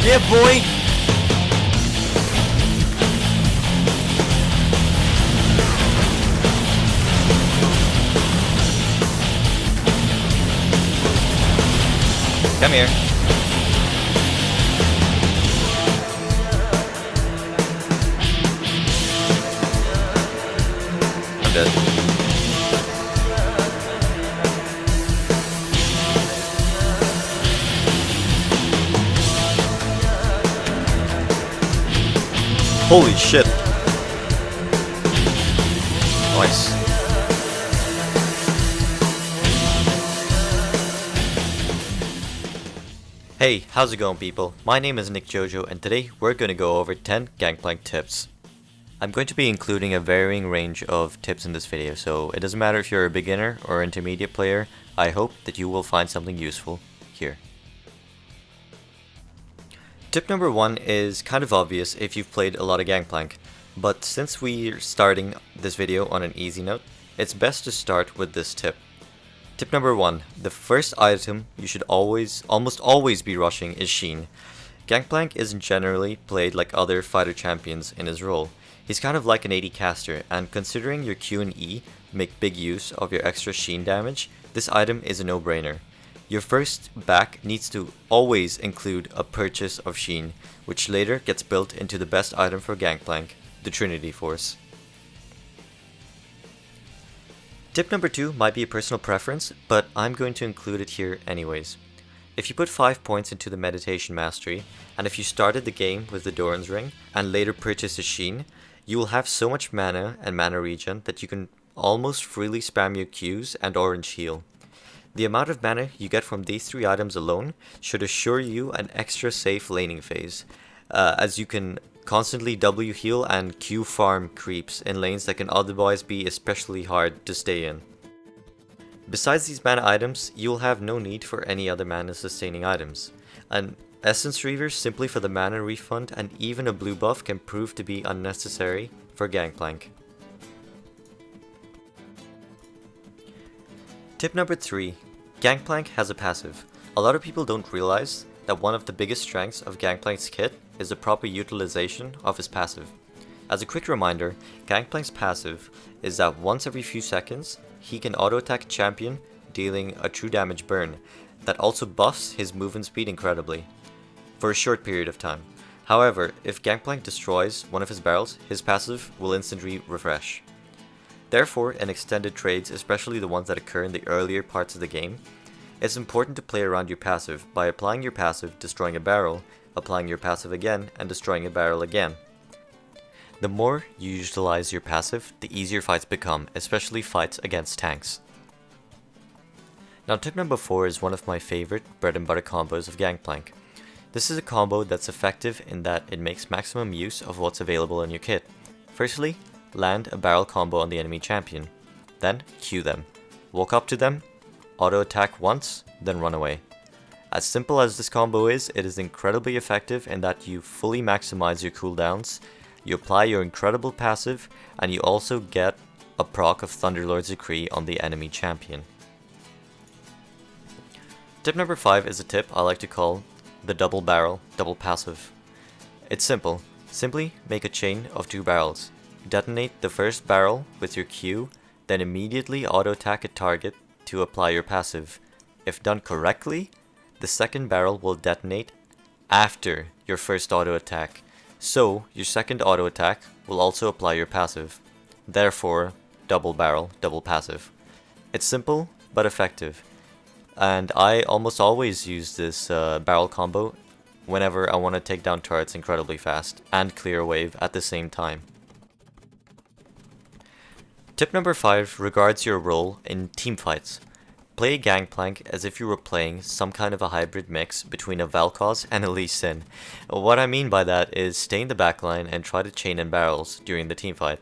Yeah, boy! Come here. I'm dead. Holy shit! Nice. Hey, how's it going, people? My name is Nikjojo, and today we're going to go over 10 Gangplank tips. I'm going to be including a varying range of tips in this video, so it doesn't matter if you're a beginner or intermediate player. I hope that you will find something useful here. Tip number 1 is kind of obvious if you've played a lot of Gangplank, but since we're starting this video on an easy note, it's best to start with this tip. Tip number 1, the first item you should almost always be rushing is Sheen. Gangplank isn't generally played like other fighter champions in his role. He's kind of like an AD caster, and considering your Q and E make big use of your extra Sheen damage, this item is a no-brainer. Your first back needs to always include a purchase of Sheen, which later gets built into the best item for Gangplank, the Trinity Force. Tip number 2 might be a personal preference, but I'm going to include it here anyways. If you put 5 points into the Meditation Mastery, and if you started the game with the Doran's Ring, and later purchased a Sheen, you will have so much mana and mana regen that you can almost freely spam your Qs and Orange Heal. The amount of mana you get from these 3 items alone should assure you an extra safe laning phase, as you can constantly W heal and Q farm creeps in lanes that can otherwise be especially hard to stay in. Besides these mana items, you will have no need for any other mana sustaining items. An Essence Reaver simply for the mana refund and even a blue buff can prove to be unnecessary for Gangplank. Tip number 3. Gangplank has a passive. A lot of people don't realize that one of the biggest strengths of Gangplank's kit is the proper utilization of his passive. As a quick reminder, Gangplank's passive is that once every few seconds, he can auto-attack a champion, dealing a true damage burn, that also buffs his movement speed incredibly, for a short period of time. However, if Gangplank destroys one of his barrels, his passive will instantly refresh. Therefore, in extended trades, especially the ones that occur in the earlier parts of the game, it's important to play around your passive by applying your passive, destroying a barrel, applying your passive again, and destroying a barrel again. The more you utilize your passive, the easier fights become, especially fights against tanks. Now tip number 4 is one of my favorite bread and butter combos of Gangplank. This is a combo that's effective in that it makes maximum use of what's available in your kit. Firstly, land a barrel combo on the enemy champion. Then, Q them. Walk up to them, auto attack once, then run away. As simple as this combo is, it is incredibly effective in that you fully maximize your cooldowns, you apply your incredible passive, and you also get a proc of Thunderlord's Decree on the enemy champion. Tip number 5 is a tip I like to call the double barrel, double passive. It's simple. Simply make a chain of 2 barrels. Detonate the first barrel with your Q, then immediately auto-attack a target to apply your passive. If done correctly, the second barrel will detonate after your first auto-attack, so your second auto-attack will also apply your passive. Therefore, double barrel, double passive. It's simple, but effective. And I almost always use this barrel combo whenever I want to take down turrets incredibly fast and clear a wave at the same time. Tip number 5 regards your role in teamfights. Play Gangplank as if you were playing some kind of a hybrid mix between a Vel'Koz and a Lee Sin. What I mean by that is stay in the backline and try to chain in barrels during the teamfight.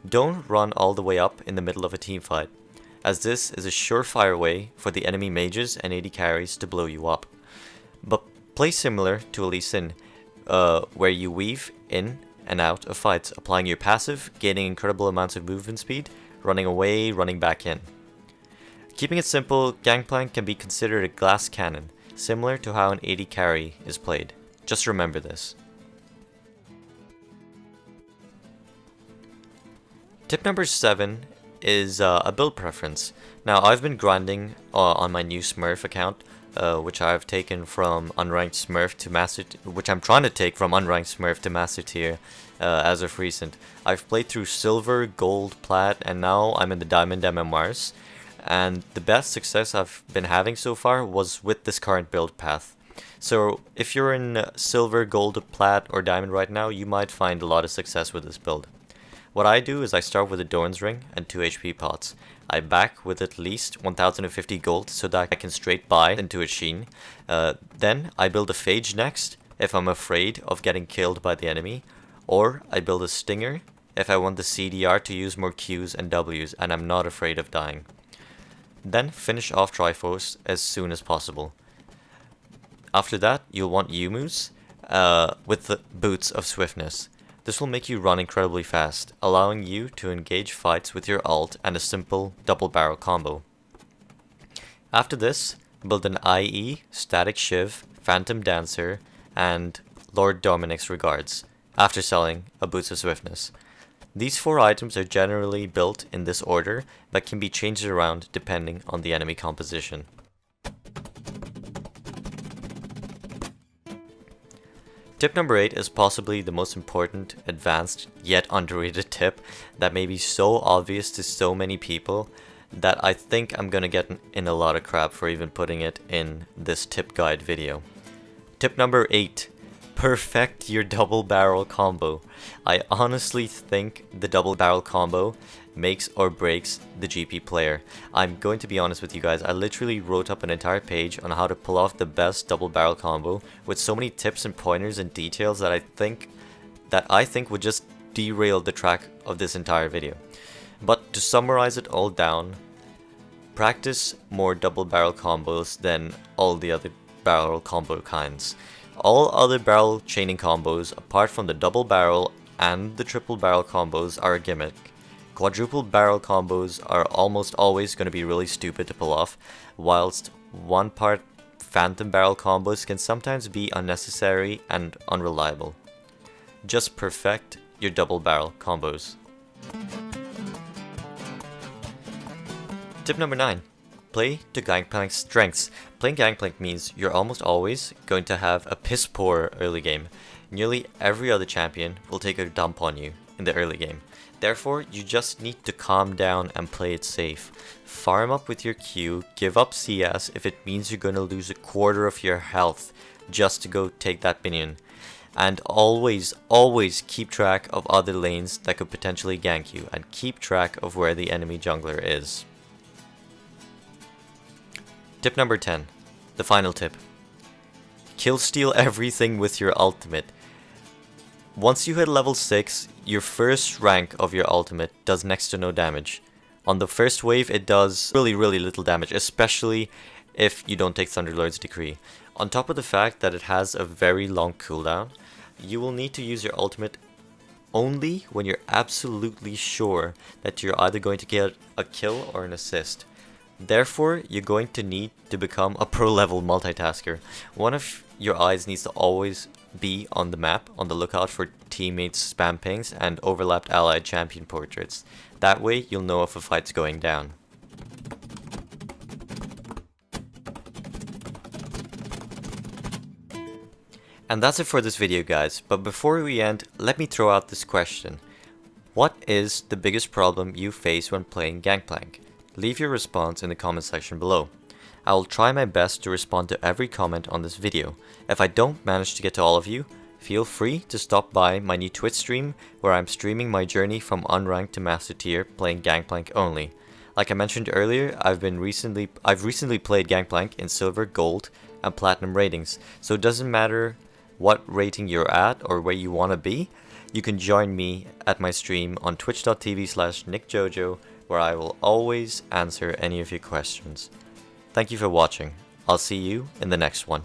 Don't run all the way up in the middle of a teamfight, as this is a surefire way for the enemy mages and AD carries to blow you up. But play similar to a Lee Sin, where you weave in and out of fights, applying your passive, gaining incredible amounts of movement speed, running away, running back in. Keeping it simple, Gangplank can be considered a glass cannon, similar to how an AD carry is played. Just remember this. Tip number 7 is a build preference. Now, I've been grinding on my new Smurf account, which I've taken from unranked Smurf to master, which I'm trying to take from unranked Smurf to master tier as of recent. I've played through silver, gold, plat, and now I'm in the diamond MMRs. And the best success I've been having so far was with this current build path. So if you're in silver, gold, plat, or diamond right now, you might find a lot of success with this build. What I do is I start with a Doran's Ring and 2 HP pots. I back with at least 1050 gold so that I can straight buy into a Sheen. Then I build a Phage next if I'm afraid of getting killed by the enemy. Or I build a Stinger if I want the CDR to use more Qs and Ws and I'm not afraid of dying. Then finish off Triforce as soon as possible. After that, you'll want Yumu's with the Boots of Swiftness. This will make you run incredibly fast, allowing you to engage fights with your ult and a simple double barrel combo. After this, build an IE, Static Shiv, Phantom Dancer, and Lord Dominic's Regards, after selling a Boots of Swiftness. These 4 items are generally built in this order, but can be changed around depending on the enemy composition. Tip number 8 is possibly the most important, advanced, yet underrated tip that may be so obvious to so many people that I think I'm gonna get in a lot of crap for even putting it in this tip guide video. Tip number 8. Perfect your double barrel combo. I honestly think the double barrel combo makes or breaks the GP player. I'm going to be honest with you guys, I literally wrote up an entire page on how to pull off the best double barrel combo with so many tips and pointers and details that I think would just derail the track of this entire video. But to summarize it all down, practice more double barrel combos than all the other barrel combo kinds. All other barrel chaining combos, apart from the double barrel and the triple barrel combos, are a gimmick. Quadruple barrel combos are almost always going to be really stupid to pull off, whilst one part phantom barrel combos can sometimes be unnecessary and unreliable. Just perfect your double barrel combos. Tip number 9. Play to Gangplank's strengths. Playing Gangplank means you're almost always going to have a piss poor early game. Nearly every other champion will take a dump on you in the early game. Therefore, you just need to calm down and play it safe. Farm up with your Q, give up CS if it means you're going to lose a quarter of your health just to go take that minion. And always keep track of other lanes that could potentially gank you, and keep track of where the enemy jungler is. Tip number 10, the final tip. Kill steal everything with your ultimate. Once you hit level 6, your first rank of your ultimate does next to no damage. On the first wave it does really little damage, especially if you don't take Thunderlord's Decree. On top of the fact that it has a very long cooldown, you will need to use your ultimate only when you're absolutely sure that you're either going to get a kill or an assist. Therefore, you're going to need to become a pro level multitasker. One of your eyes needs to always be on the map, on the lookout for teammates' spam pings and overlapped allied champion portraits. That way, you'll know if a fight's going down. And that's it for this video, guys, but before we end, let me throw out this question. What is the biggest problem you face when playing Gangplank? Leave your response in the comment section below. I will try my best to respond to every comment on this video. If I don't manage to get to all of you, feel free to stop by my new Twitch stream where I'm streaming my journey from unranked to master tier playing Gangplank only. Like I mentioned earlier, I've recently played Gangplank in silver, gold, and platinum ratings, so it doesn't matter what rating you're at or where you want to be, you can join me at my stream on twitch.tv/Nikjojo where I will always answer any of your questions. Thank you for watching. I'll see you in the next one.